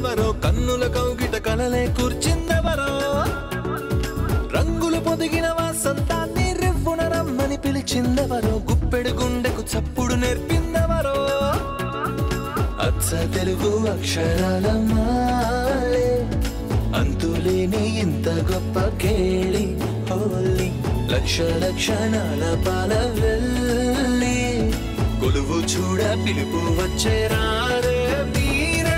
కూర్చిందెవరో కన్నుల కౌగిట కలలే కూర్చిందెవరో రంగులు పొదిగిన వసంతాన్ని రివ్వున రమ్మని పిలిచిందెవరో గుప్పెడు గుండెకు చప్పుడు నేర్పిందెవరో అచ్చ తెలుగు అక్షరాల మాలే అంతులేని ఇంత గొప్ప కేళి హోలీ లక్ష లక్షణాల పాల వెళ్ళి కొలువు చూడ పిలుపు వచ్చే రారే వీరే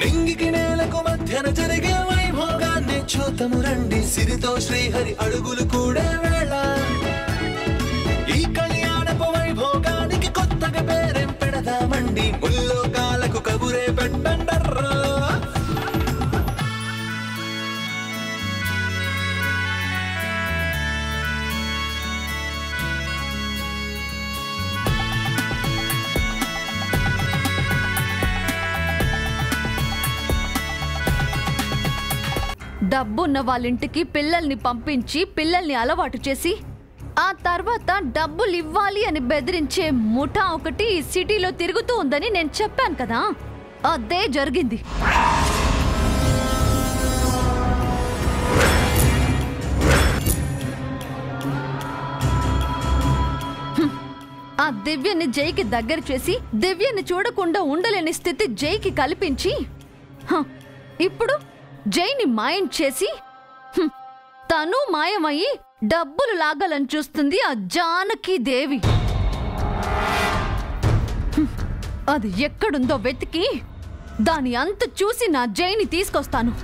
నింగికి నేలకు మధ్యన జరిగే వైభోగాన్ని చూతము రండి సిరితో శ్రీహరి అడుగులు కూడా వేళ ఈ కళ్యాణపు వైభోగానికి కొత్తగా పేరేం పెడదామండి ముల్లోకాలకు కబురే పెట్టండర్రా డబ్బున్న వాళ్ళింటికి పిల్లల్ని పంపించి పిల్లల్ని అలవాటు చేసి ఆ తర్వాత డబ్బులు ఇవ్వాలి అని బెదిరించే ముఠా ఒకటి సిటీలో తిరుగుతూ ఉందని నేను చెప్పాను కదా, అదే జరిగింది. ఆ దివ్యని జైకి దగ్గర చేసి దివ్యని చూడకుండా ఉండలేని స్థితి జైకి కల్పించి ఇప్పుడు జైని మాయం చేసి తను మాయమయ్యి డబ్బులు లాగాలని చూస్తుంది ఆ జానకి దేవి. అది ఎక్కడుందో వెతికి దాని అంత చూసి నా జైని తీసుకొస్తాను.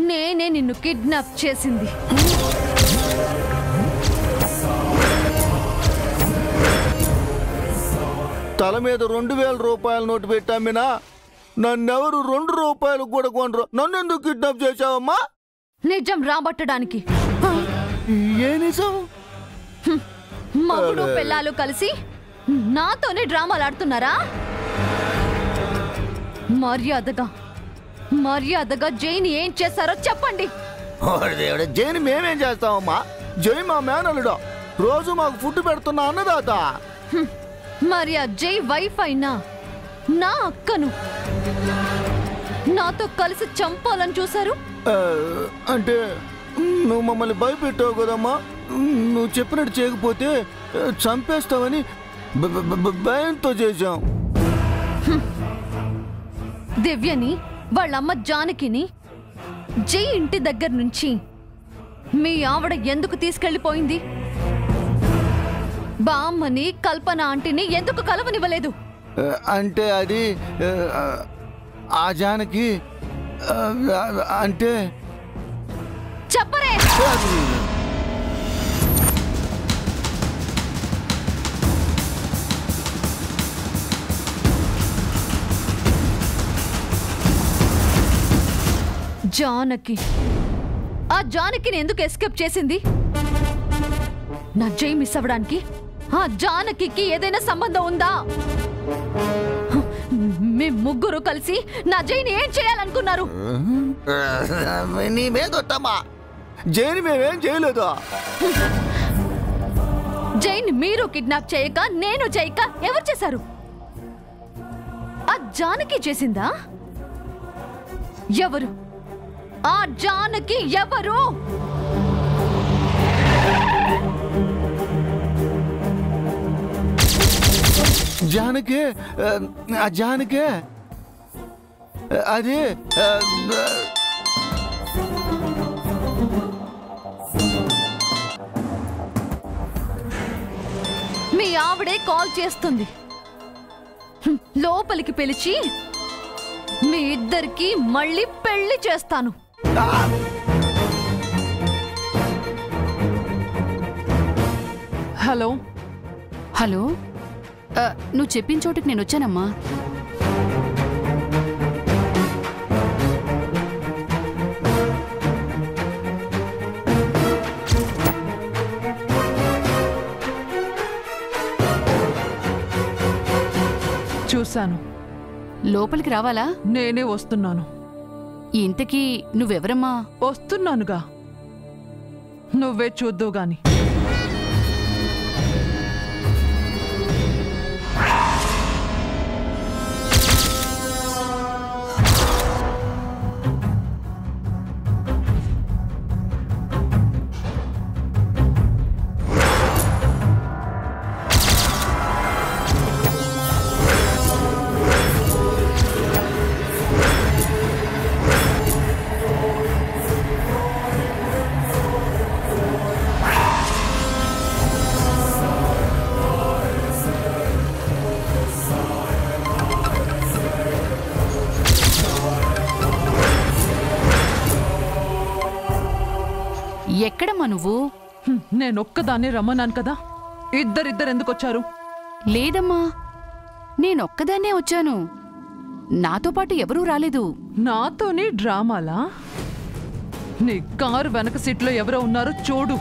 నేనే నిన్ను కిడ్నాప్ చేసింది. తల మీద 2000 రూపాయల నోటు పెట్టామినా నన్నెవరు 2 రూపాయలు కూడా కొనరు. నన్నెందుకు కిడ్నాప్ చేశావమ్మా? నిజం రాబట్టడానికి. ఏ నిజం? మగుడు పిల్లలు కలిసి నాతోనే డ్రామాలు ఆడుతున్నారా? మర్యాదగా జైని ఏం చేశారో చెప్పండి. జైని మేమేం చేస్తామమ్మా? జై మా మేనలుడా, రోజు మాకు ఫుడ్ పెడుతున్నా అన్నదాత. మరి ఆ జై వైఫ్ అయినా నా అక్కను నాతో కలిసి చంపాలని చూశారు. అంటే నువ్వు మమ్మల్ని భయపెట్టావు కదమ్మా. నువ్వు చెప్పినట్టు చేయకపోతే చంపేస్తావని భయంతో చేశాం. దివ్యని వాళ్ళమ్మ జానకిని జై ఇంటి దగ్గర నుంచి మీ ఆవిడ ఎందుకు తీసుకెళ్లిపోయింది? బామ్మని కల్పన ఆంటీని ఎందుకు కలవనివ్వలేదు? అంటే అది ఆ జానకి అంటే చెప్పరే. జానకి ఆ జానకిని ఎందుకు ఎస్కేప్ చేసింది? నా జై మిస్ అవ్వడానికి ఆ జానకి ఏదైనా సంబంధం ఉందా? మీ ముగ్గురు కలిసి నా జైని ఏం చేయాలనుకున్నారు? నీ మీదొట్టమ్మా, జైన్ మేమేం చేయలేదు. జైన్ మీరు కిడ్నాప్ చేయక, నేను చేయక ఎవరు చేశారు? ఆ జానకి చేసిందా? ఎవరు ఆ జానకి? ఎవరు? జానకి జానకి అది మీ ఆవిడే కాల్ చేస్తుంది. లోపలికి పిలిచి మీ ఇద్దరికి మళ్ళీ పెళ్లి చేస్తాను. హలో హలో, నువ్వు చెప్పిన చోటుకి నేను వచ్చానమ్మా. చూశాను. లోపలికి రావాలా? నేనే వస్తున్నాను. ఇంతకీ నువ్వెవరమ్మా? వస్తున్నానుగా, నువ్వే చూద్దువు గాని. ఎక్కడమ్మా నువ్వు? నేనొక్కదాన్నే రమ్మన్నాను కదా, ఇద్దరిద్దరు ఎందుకు వచ్చారు? లేదమ్మా, నేనొక్కదాన్నే వచ్చాను. నాతో పాటు ఎవరూ రాలేదు. నాతోని డ్రామాలా? నీ కారు వెనక సీట్లో ఎవరో ఉన్నారో చూడు.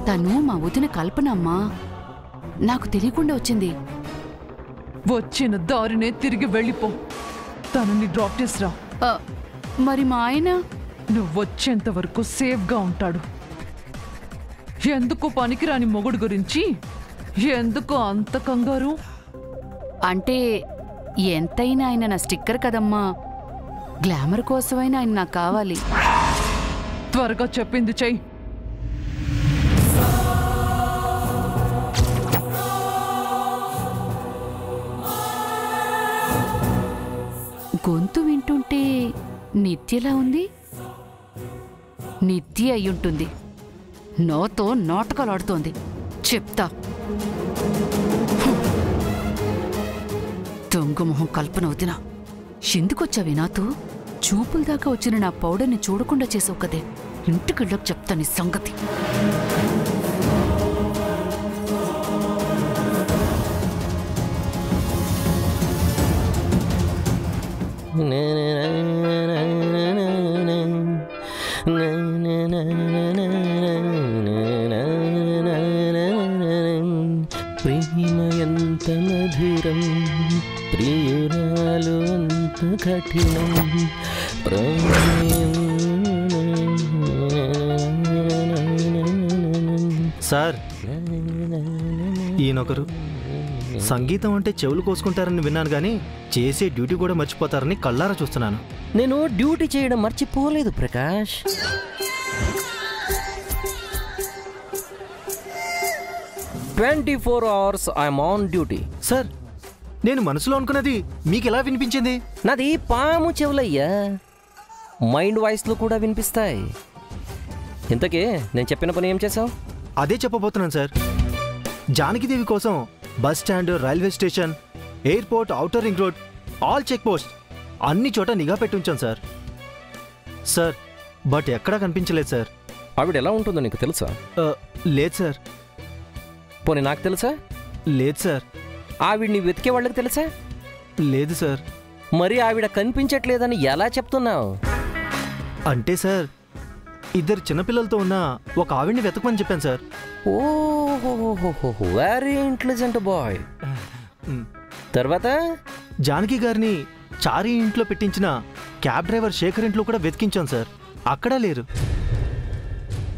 తను మా వదిన కల్పన అమ్మా. నాకు తెలియకుండా వచ్చింది. వచ్చిన దారినే తిరిగి వెళ్ళిపో. తనని డ్రాప్ చేసిరా. మరి మా ఆయన? నువ్వు వచ్చేంత వరకు సేఫ్గా ఉంటాడు. ఎందుకు పనికిరాని మొగుడు గురించి ఎందుకు అంత కంగారు? అంటే ఎంతైనా ఆయన నా స్టిక్కర్ కదమ్మా. గ్లామర్ కోసమైనా ఆయన నాకు కావాలి. త్వరగా చెప్పింది చెయ్యి. గొంతు వింటుంటే నిత్యలా ఉంది. నిత్య అయ్యుంటుంది. నాతో నాటకాలాడుతోంది. చెప్తా. దొంగమొహం కల్పన వదినా, ఎందుకొచ్చావి నాతో? చూపుల దాకా వచ్చిన నా పౌడర్ని చూడకుండా చేసావు కదే. ఇంటికెళ్ళకు చెప్తా నీ సంగతి. ప్రేమ ఎంత మధురం, ప్రియురాలు అంత కఠినం. సార్, ఈయనొకరు సంగీతం అంటే చెవులు కోసుకుంటారని విన్నాను, కానీ చేసే డ్యూటీ కూడా మర్చిపోతారని కళ్ళారా చూస్తున్నాను. నేను డ్యూటీ చేయడం మర్చిపోలేదు Prakash. "24 hours I'm on duty." Sir, నేను మనసులో అనుకున్నది మీకు ఎలా వినిపించింది? నాది పాము చెవులయ్యా, మైండ్ వాయిస్లు కూడా వినిపిస్తాయి. ఇంతకీ నేను చెప్పిన పని ఏం చేసావు? అదే చెప్పబోతున్నాను సార్. జానకిదేవి కోసం bus stand, railway station, airport, outer ring road, all check post అన్ని చోట నిఘా పెట్టి ఉంచాను సార్. సార్, బట్ ఎక్కడా కనిపించలేదు సార్. ఆవిడ ఎలా ఉంటుందో నీకు తెలుసా? లేదు సార్. పోనీ నాకు తెలుసా? లేదు సార్. ఆవిడ్ని వెతికే వాళ్ళకి తెలుసా? లేదు సార్. మరి ఆవిడ కనిపించట్లేదని ఎలా చెప్తున్నావు? అంటే సార్, ఇద్దరు చిన్నపిల్లలతో ఉన్న ఒక ఆవిడ్ని వెతకమని చెప్పాను సార్. ఓహో, వెరీ ఇంటెలిజెంట్ బాయ్. తర్వాత జానకి గారిని చారీ ఇంట్లో పెట్టించిన క్యాబ్ డ్రైవర్ శేఖర్ ఇంట్లో కూడా వెతికించాం సార్. అక్కడా లేరు.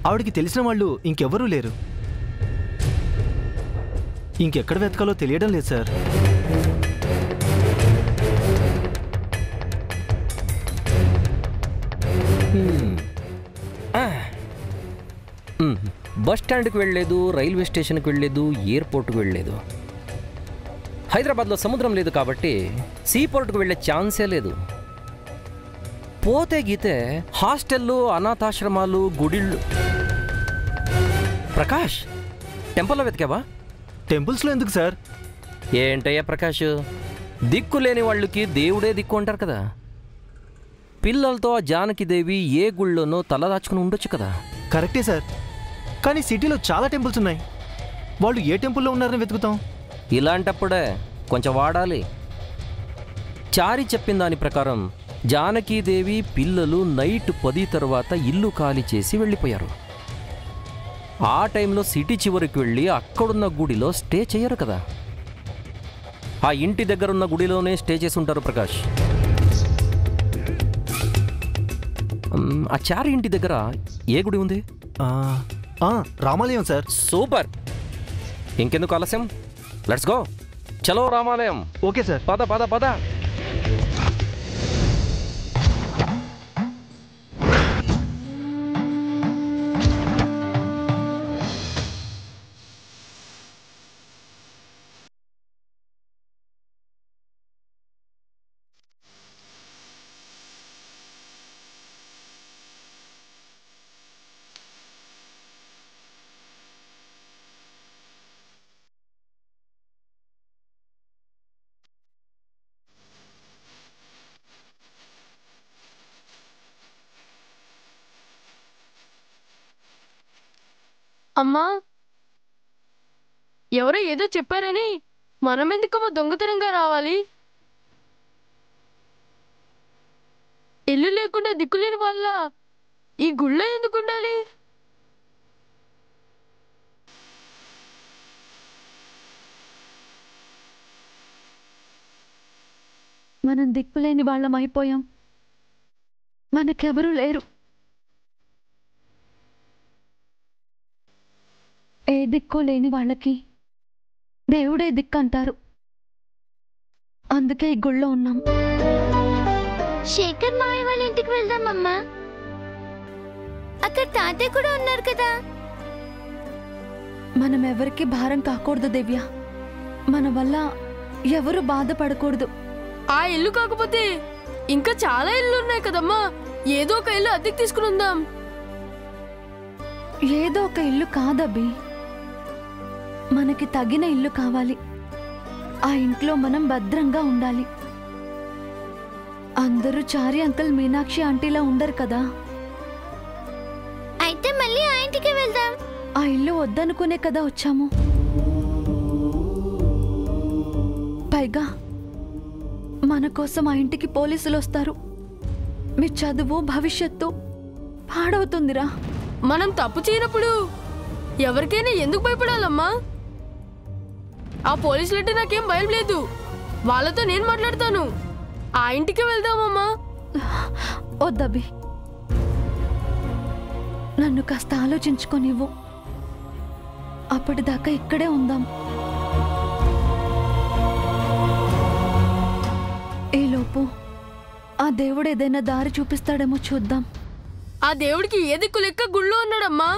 ఆవిడకి తెలిసిన వాళ్ళు ఇంకెవరూ లేరు. ఇంకెక్కడ వెతకాలో తెలియడం లేదు సార్. బస్ స్టాండ్కి వెళ్ళలేదు, రైల్వే స్టేషన్కి వెళ్ళలేదు, ఎయిర్పోర్ట్కి వెళ్ళలేదు. హైదరాబాద్లో సముద్రం లేదు కాబట్టి సీపోర్ట్కి వెళ్ళే ఛాన్సే లేదు. పోతే గీతే హాస్టళ్ళు, అనాథాశ్రమాలు, గుడిళ్ళు. ప్రకాష్, టెంపుల్లో వెతికావా? టెంపుల్స్లో ఎందుకు సార్? ఏంటయ్యా ప్రకాష్, దిక్కు లేని వాళ్ళకి దేవుడే దిక్కు అంటారు కదా. పిల్లలతో ఆ జానకిదేవి ఏ గుళ్ళోనో తలదాచుకుని ఉండొచ్చు కదా. కరెక్టే సార్, కానీ సిటీలో చాలా టెంపుల్స్ ఉన్నాయి. వాళ్ళు ఏ టెంపుల్లో ఉన్నారని వెతుకుతాం? ఇలాంటప్పుడే కొంచెం వాడాలి. చారి చెప్పిన దాని ప్రకారం జానకీదేవి పిల్లలు నైట్ 10 తర్వాత ఇల్లు ఖాళీ చేసి వెళ్ళిపోయారు. ఆ టైంలో సిటీ చివరికి వెళ్ళి అక్కడున్న గుడిలో స్టే చేయరు కదా. ఆ ఇంటి దగ్గరున్న గుడిలోనే స్టే చేసి ఉంటారు ప్రకాష్. ఆ చారి ఇంటి దగ్గర ఏ గుడి ఉంది? రామాలయం సార్. సూపర్. ఇంకెందుకు ఆలస్యం, లెట్స్ గో. చలో రామాలయం. Okay sir. పద పద పద. అమ్మా, ఎవరో ఏదో చెప్పారని మనం ఎందుకమ్మా దొంగతనంగా రావాలి? ఇల్లు లేకుండా దిక్కులేని వాళ్ళ ఈ గుళ్ళో ఎందుకు ఉండాలి? మనం దిక్కులేని వాళ్ళం అయిపోయాం. మనకెవరూ లేరు. ఏ దిక్కు లేని వాళ్ళకి దేవుడే దిక్కు అంటారు. అందుకే ఈ గుళ్ళో ఉన్నాం. శేఖర్ మాయ వాళ్ళ ఇంటికి వెళ్దామమ్మా. అక్కడ తాతయ్య కూడా ఉన్నారు కదా. మనం ఎవరికి భారం కాకూడదు దివ్య. మన వల్ల ఎవరు బాధపడకూడదు. ఆ ఇల్లు కాకపోతే ఇంకా చాలా ఇల్లు ఉన్నాయి కదమ్మా. ఏదో ఒక ఇల్లు అద్దెకి తీసుకుని ఉందాం. ఏదో ఒక ఇల్లు కాదబ్బి, మనకి తగిన ఇల్లు కావాలి. ఆ ఇంట్లో మనం భద్రంగా ఉండాలి. అందరూ చారి అంకుల్, మీనాక్షి ఆంటీలా ఉండరు కదా. అయితే మళ్ళీ ఆ ఇంటికి వెళ్దాం. ఆ ఇల్లు వద్దనుకునే కదా వచ్చాము. పైగా మన కోసం ఆ ఇంటికి పోలీసులు వస్తారు. మీ చదువు, భవిష్యత్తు పాడవుతుందిరా. మనం తప్పు చేయనప్పుడు ఎవరికైనా ఎందుకు భయపడాలమ్మా? ఆ పోలీసులంటే నాకేం భయం లేదు. వాళ్ళతో నేను మాట్లాడతాను. ఆ ఇంటికి వెళ్దామమ్మా. వద్దబ్బి, నన్ను కాస్త ఆలోచించుకోనివ్వు. అప్పటిదాకా ఇక్కడే ఉందాం. ఈలోపు ఆ దేవుడు ఏదైనా దారి చూపిస్తాడేమో చూద్దాం. ఆ దేవుడికి ఏ దిక్కు లెక్క గుళ్ళో ఉన్నాడమ్మా.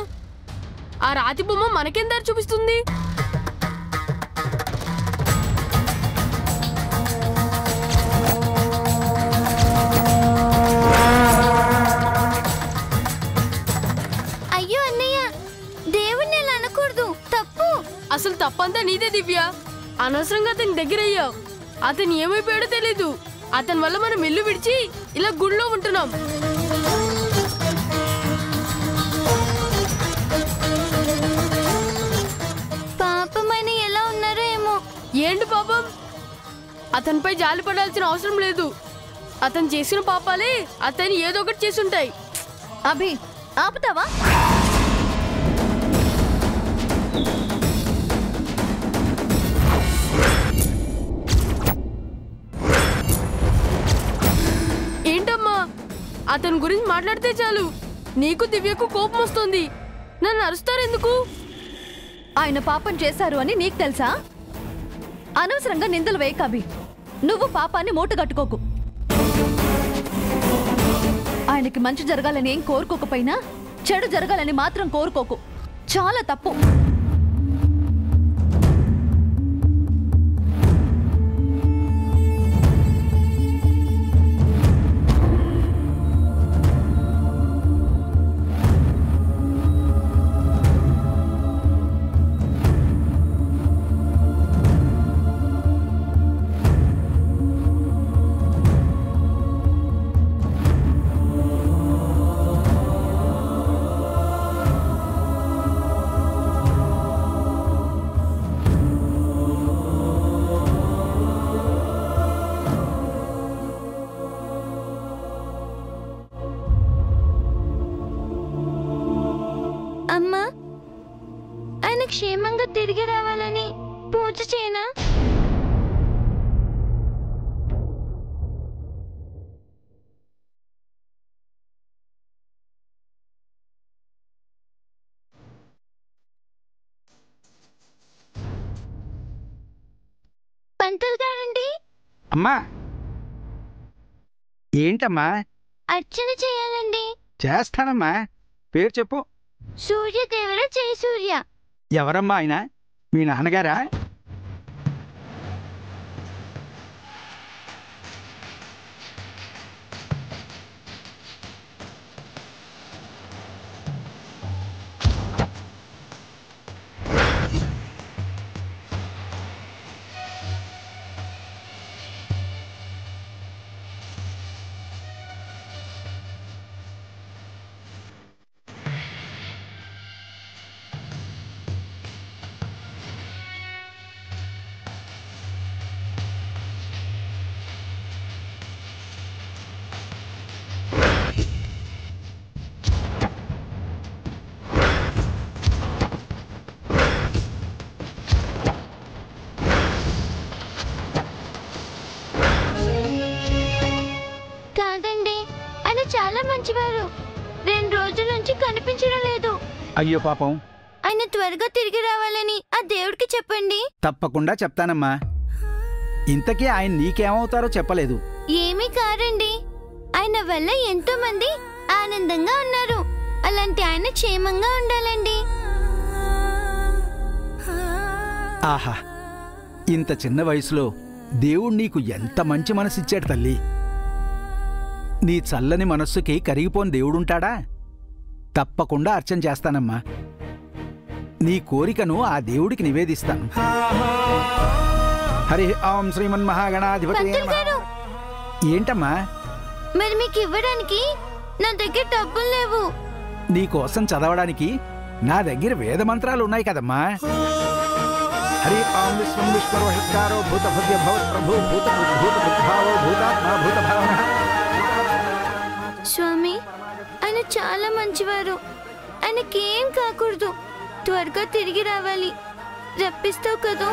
ఆ రాతి బొమ్మ మనకేం దారి చూపిస్తుంది? అయ్యో అన్నయ్య, దేవుణ్ణి అలా అనకూడదు, తప్పు. అసలు తప్పంతా నీదే దివ్య. అనవసరంగా అతని దగ్గర అయ్యావు. అతను ఏమైపోయాడో తెలీదు. అతని వల్ల మనం ఇల్లు విడిచి ఇలా గుళ్ళో ఉంటున్నాం. పాపమని ఎలా ఉన్నారో ఏమో. అతనిపై జాలి పడాల్సిన అవసరం లేదు. అతను చేసిన పాపాలే అతన్ని ఏదో ఒకటి చేసుంటాయి. అభి ఆపుతావా? ఏంటమ్మా, అతని గురించి మాట్లాడితే చాలు నీకు దివ్యకు కోపం వస్తుంది. నన్ను అరుస్తారెందుకు? ఆయన పాపం చేశారు అని నీకు తెలుసా? అనవసరంగా నిందలు వేయకు అభి. నువ్వు పాపాన్ని మూటగట్టుకోకు. ఆయనకి మంచి జరగాలని ఏం కోరుకోకపోయినా చెడు జరగాలని మాత్రం కోరుకోకు. చాలా తప్పు. అమ్మా, ఆయన క్షేమంగా తిరిగి రావాలని పూజ చేయనా? పంతులు గారండి. అమ్మా, ఏంటమ్మా? అర్చన చేయాలండి. చేస్తానమ్మా. పేరు చెప్పు. సూర్యదేవర జయసూర్య. ఎవరమ్మా ఆయన? మీ నాన్నగారా? చాలా మంచివారు. 2 రోజుల నుంచి కనిపించడం లేదు. అయ్యో పాపం. ఆయన త్వరగా తిరిగి రావాలని ఆ దేవుడికి చెప్పండి. తప్పకుండా చెప్తానమ్మా. ఇంతకీ ఆయన నీకేమవుతారో చెప్పలేదు. ఏమీ కారండి, ఆయన వల్ల ఎంతో మంది ఆనందంగా ఉన్నారు. అలాంటి ఆయన క్షేమంగా ఉండాలండి. ఆహా, ఇంత చిన్న వయసులో దేవుడు నీకు ఎంత మంచి మనసిచ్చాడు తల్లి. నీ చల్లని మనస్సుకి కరిగిపోని దేవుడుంటాడా? తప్పకుండా అర్చన చేస్తానమ్మా. నీ కోరికను ఆ దేవుడికి నివేదిస్తాను. హరి ఓం శ్రీమన్మహాగణాధిపతి. ఏంటమ్మా? మరి మీకు ఇవ్వడానికి నా దగ్గర డబ్బులు లేవు. నీకోసం చదవడానికి నా దగ్గర వేద మంత్రాలు ఉన్నాయి కదమ్మా. హరి ఓం విశ్వం విశ్వరోహిత్కారో భూత భవ్య భవత్ ప్రభు భూత భూత భూతభావో భూతాత్మా భూత భావన. స్వామి, ఆయన చాలా మంచివారు. ఆయనకేం కాకూడదు. త్వరగా తిరిగి రావాలి. రప్పిస్తావు కదూ?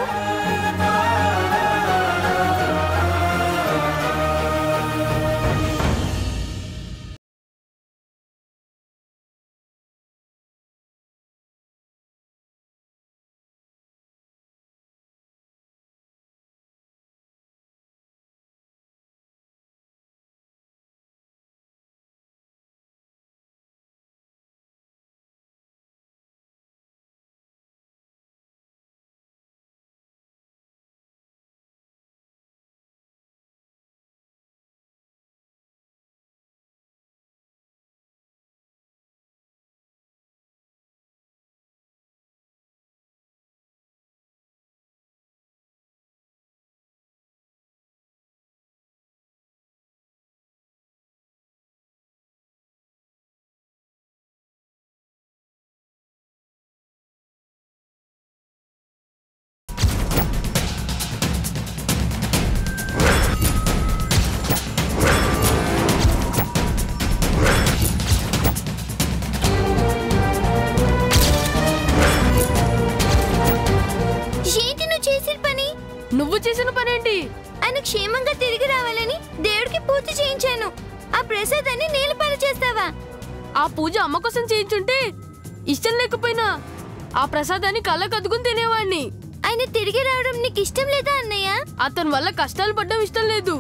నువ్వు చేసిన పనేంటి? ఆయన క్షేమంగా తిరిగి రావాలని దేవుడికి పూజ చేయించాను. ఆ ప్రసాదాన్ని నీళ్ళపాలు చేస్తావా? ఆ పూజ అమ్మ కోసం చేయించుంటే ఇష్టం లేకపోయినా ఆ ప్రసాదాన్ని కళ్ళకు అద్దుకుని తినేవాడిని. ఆయన తిరిగి రావడం నీకు ఇష్టం లేదా అన్నయ్య? అతని వల్ల కష్టాలు పడ్డం ఇష్టం లేదు.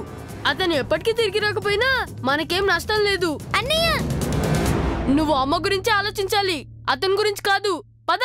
అతను ఎప్పటికీ తిరిగి రాకపోయినా మనకేం నష్టం లేదు. అన్నయ్య, నువ్వు అమ్మ గురించి ఆలోచించాలి, అతని గురించి కాదు. పద.